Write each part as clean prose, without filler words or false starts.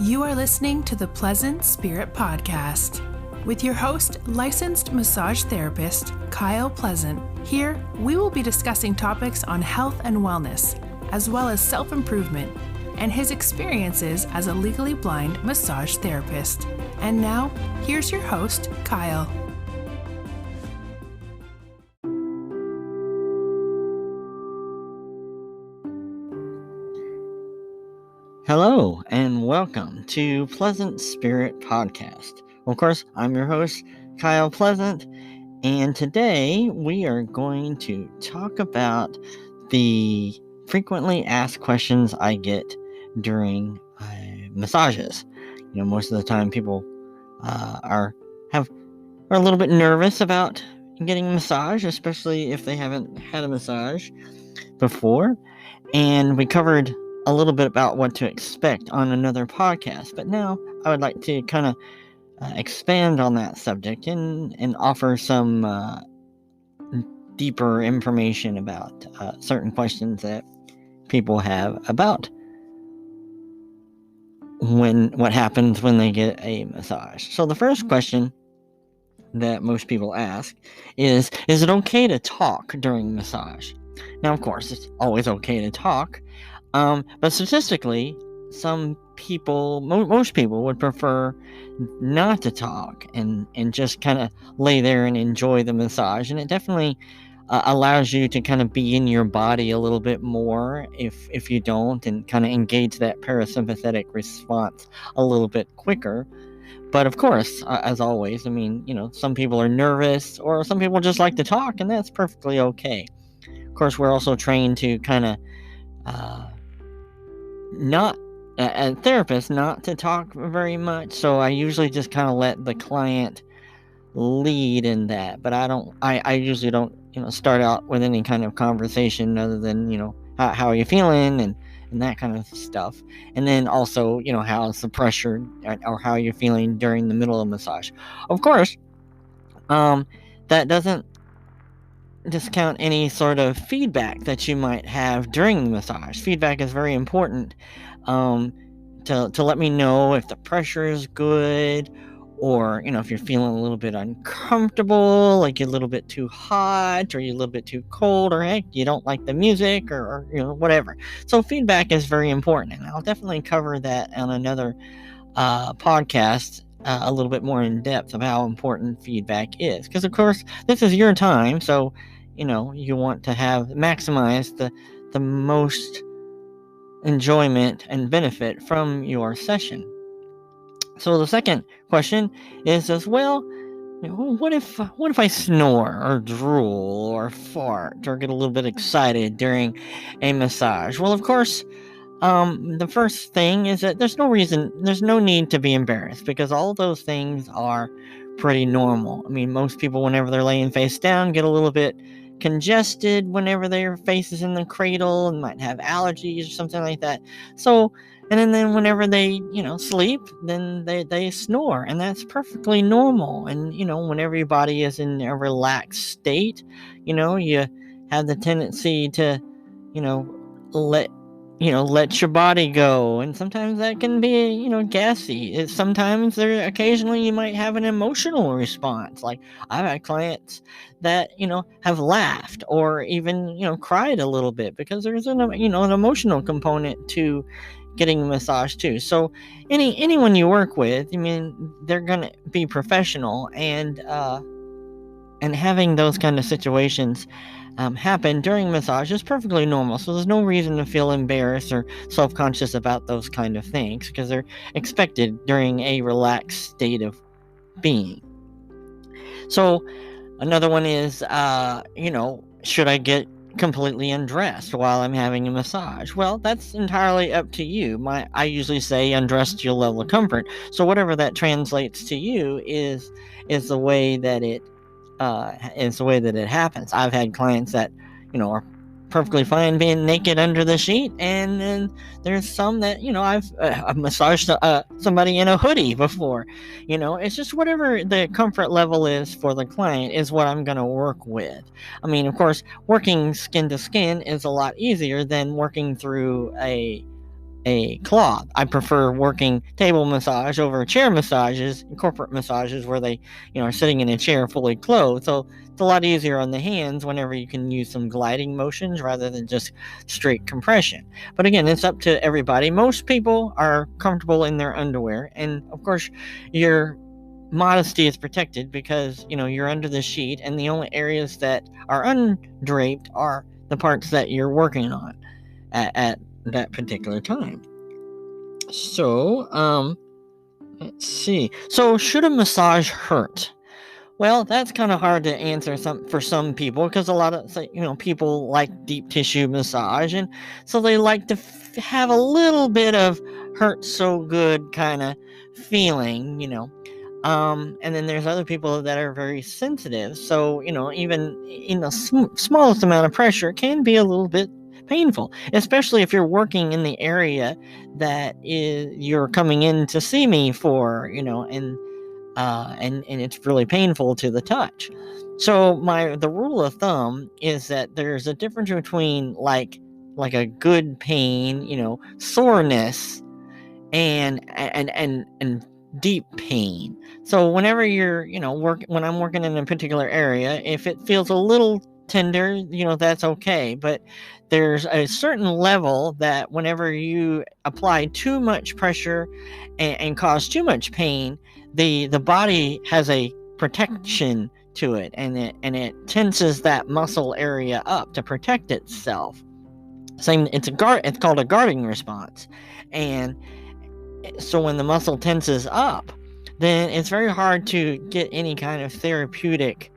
You are listening to the Pleasant Spirit Podcast with your host, licensed massage therapist, Kyle Pleasant. Here, we will be discussing topics on health and wellness, as well as self-improvement, and his experiences as a legally blind massage therapist. And now, here's your host, Kyle. Hello, and welcome to Pleasant Spirit Podcast. Of course, I'm your host, Kyle Pleasant, and today we are going to talk about the frequently asked questions I get during massages. Most of the time people are a little bit nervous about getting a massage, especially if they haven't had a massage before. And we covered a little bit about what to expect on another podcast, but now I would like to kind of expand on that subject and offer some deeper information about certain questions that people have about what happens when they get a massage. So the first question that most people ask is it okay to talk during massage? Now, of course, it's always okay to talk, but statistically, most people would prefer not to talk and just kind of lay there and enjoy the massage. And it definitely allows you to kind of be in your body a little bit more if you don't, and kind of engage that parasympathetic response a little bit quicker. But of course, as always, some people are nervous, or some people just like to talk, and that's perfectly okay. Of course, we're also trained to kind of not as therapists not to talk very much, so I usually just kind of let the client lead in that. But I usually don't start out with any kind of conversation other than how are you feeling and that kind of stuff. And then also how's the pressure, or how you're feeling during the middle of massage. Of course, that doesn't discount any sort of feedback that you might have during the massage. Feedback is very important to let me know if the pressure is good, or if you're feeling a little bit uncomfortable, like you're a little bit too hot, or you're a little bit too cold, or heck, you don't like the music, or whatever. So feedback is very important, and I'll definitely cover that on another podcast a little bit more in depth of how important feedback is, because of course this is your time, so you want to maximize the most enjoyment and benefit from your session. So the second question is as well, what if I snore or drool or fart or get a little bit excited during a massage? Well, of course, the first thing is that there's no need to be embarrassed, because all those things are pretty normal. Most people, whenever they're laying face down, get a little bit congested whenever their face is in the cradle, and might have allergies or something like that. So, and then whenever they, sleep, then they snore, and that's perfectly normal. And, whenever your body is in a relaxed state, you have the tendency to, let your body go, and sometimes that can be, gassy. Occasionally you might have an emotional response. Like, I've had clients that, have laughed or even, cried a little bit, because there's an emotional component to getting a massage too. So anyone you work with, they're gonna be professional, and having those kind of situations happen during massage is perfectly normal. So there's no reason to feel embarrassed or self-conscious about those kind of things, because they're expected during a relaxed state of being. So another one is, should I get completely undressed while I'm having a massage? Well, that's entirely up to you. I usually say undress to your level of comfort. So whatever that translates to you is the way that it happens. I've had clients that, are perfectly fine being naked under the sheet, and then there's some that, I've massaged somebody in a hoodie before. It's just whatever the comfort level is for the client is what I'm going to work with. Of course, working skin to skin is a lot easier than working through a a cloth. I prefer working table massage over chair massages, corporate massages where they, are sitting in a chair fully clothed. So it's a lot easier on the hands whenever you can use some gliding motions rather than just straight compression. But again, it's up to everybody. Most people are comfortable in their underwear, and of course, your modesty is protected because you're under the sheet, and the only areas that are undraped are the parts that you're working on at that particular time. So, let's see. So, should a massage hurt? Well, that's kind of hard to answer for some people because a lot of people like deep tissue massage, and so they like to have a little bit of hurt so good kind of feeling, and then there's other people that are very sensitive. So, even in the smallest amount of pressure can be a little bit painful, especially if you're working in the area that you're coming in to see me for, and it's really painful to the touch. So the rule of thumb is that there's a difference between like a good pain, soreness, and deep pain. So whenever you're, when I'm working in a particular area, if it feels a little tender, that's okay. But there's a certain level that whenever you apply too much pressure and cause too much pain, the body has a protection to it, and it tenses that muscle area up to protect itself. It's called a guarding response. And so when the muscle tenses up, then it's very hard to get any kind of therapeutic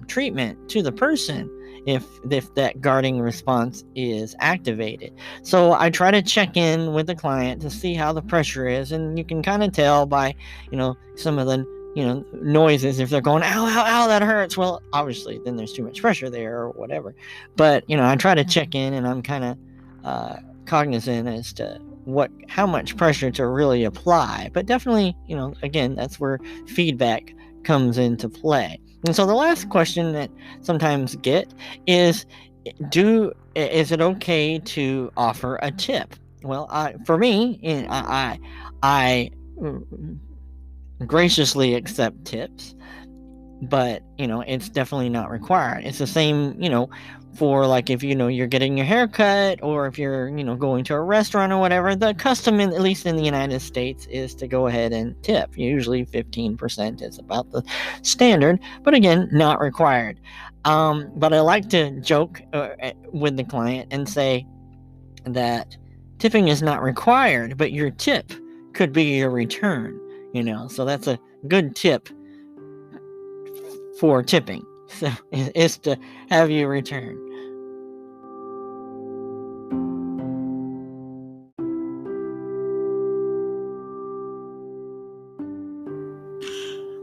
treatment to the person if that guarding response is activated. So I try to check in with the client to see how the pressure is, and you can kind of tell by some of the noises. If they're going ow ow ow, that hurts, well, obviously then there's too much pressure there or whatever. But I try to check in, and I'm kind of cognizant as to how much pressure to really apply. But definitely, again, that's where feedback comes into play. And so the last question that sometimes get is it okay to offer a tip? Well, for me, I graciously accept tips, but it's definitely not required. It's the same, for like if you're getting your hair cut, or if you're going to a restaurant or whatever. The custom, at least in the United States, is to go ahead and tip. Usually 15% is about the standard, but again, not required. But I like to joke with the client and say that tipping is not required, but your tip could be your return. So that's a good tip for tipping. So is to have you return.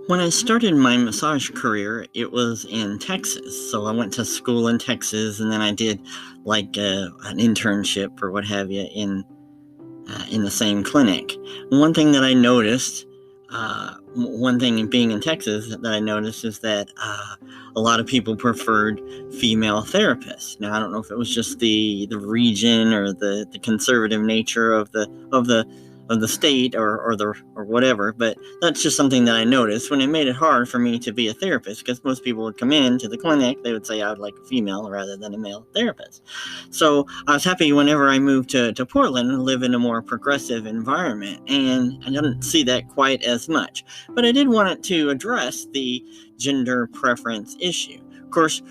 When I started my massage career, it was in Texas. So I went to school in Texas, and then I did like an internship or what have you in the same clinic. One thing that I noticed, one thing in being in Texas that I noticed is that a lot of people preferred female therapists. Now, I don't know if it was just the region or the conservative nature of the state or whatever, but that's just something that I noticed when it made it hard for me to be a therapist, because most people would come in to the clinic, they would say I would like a female rather than a male therapist. So I was happy whenever I moved to Portland and live in a more progressive environment, and I didn't see that quite as much. But I did want it to address the gender preference issue. Of course,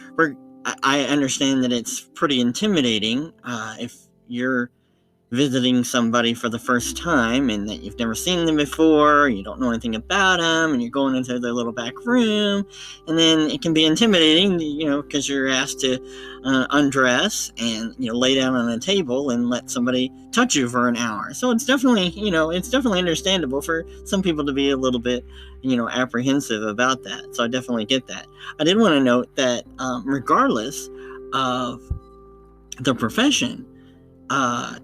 I understand that it's pretty intimidating if you're visiting somebody for the first time and that you've never seen them before, you don't know anything about them, and you're going into their little back room, and then it can be intimidating, because you're asked to undress and lay down on a table and let somebody touch you for an hour. So it's definitely understandable for some people to be a little bit apprehensive about that. So I definitely get that. I did want to note that regardless of the profession,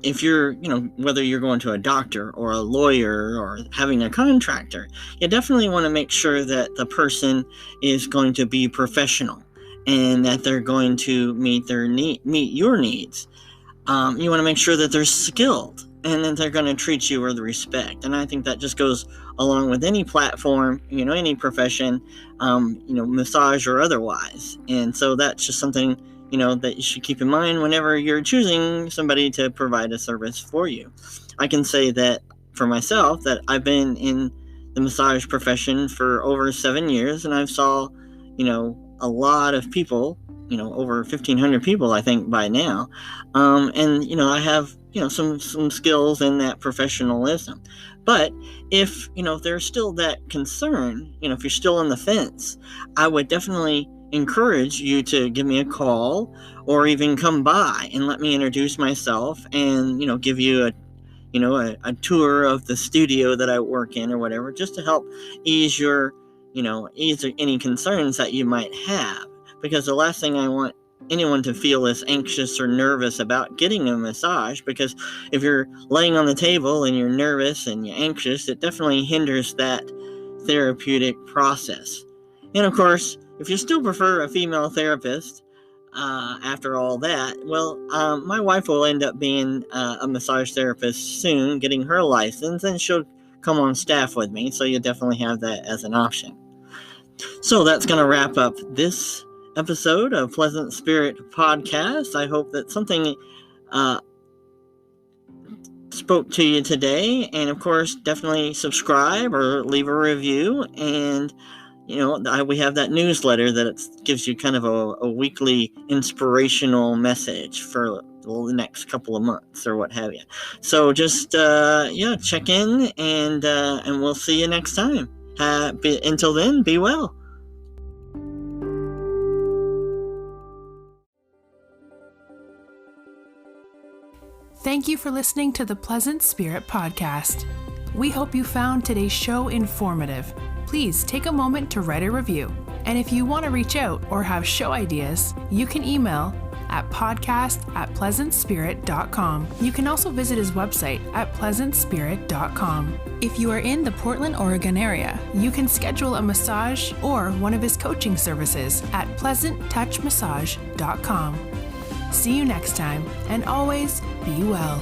if you're, whether you're going to a doctor or a lawyer or having a contractor, you definitely want to make sure that the person is going to be professional and that they're going to meet your needs. You want to make sure that they're skilled and then they're going to treat you with respect. And I think that just goes along with any platform, any profession, massage or otherwise. And so that's just something, that you should keep in mind whenever you're choosing somebody to provide a service for you. I can say that for myself, that I've been in the massage profession for over 7 years, and I've saw, a lot of people, over 1,500 people, I think, by now. And I have, some skills in that professionalism. But if there's still that concern, if you're still on the fence, I would definitely encourage you to give me a call or even come by and let me introduce myself and, give you a tour of the studio that I work in or whatever, just to help ease ease any concerns that you might have. Because the last thing I want anyone to feel is anxious or nervous about getting a massage, because if you're laying on the table and you're nervous and you're anxious, it definitely hinders that therapeutic process. And of course, if you still prefer a female therapist, after all that, well, my wife will end up being a massage therapist soon, getting her license, and she'll come on staff with me, so you'll definitely have that as an option. So that's going to wrap up this episode of Pleasant Spirit Podcast. I hope that something spoke to you today, and of course, definitely subscribe or leave a review. And we have that newsletter that gives you kind of a weekly inspirational message for the next couple of months or what have you. So just check in, and we'll see you next time. Until then, be well. Thank you for listening to the Pleasant Spirit Podcast. We hope you found today's show informative. Please take a moment to write a review. And if you want to reach out or have show ideas, you can email at podcast@pleasantspirit.com. You can also visit his website at pleasantspirit.com. If you are in the Portland, Oregon area, you can schedule a massage or one of his coaching services at pleasanttouchmassage.com. See you next time, and always be well.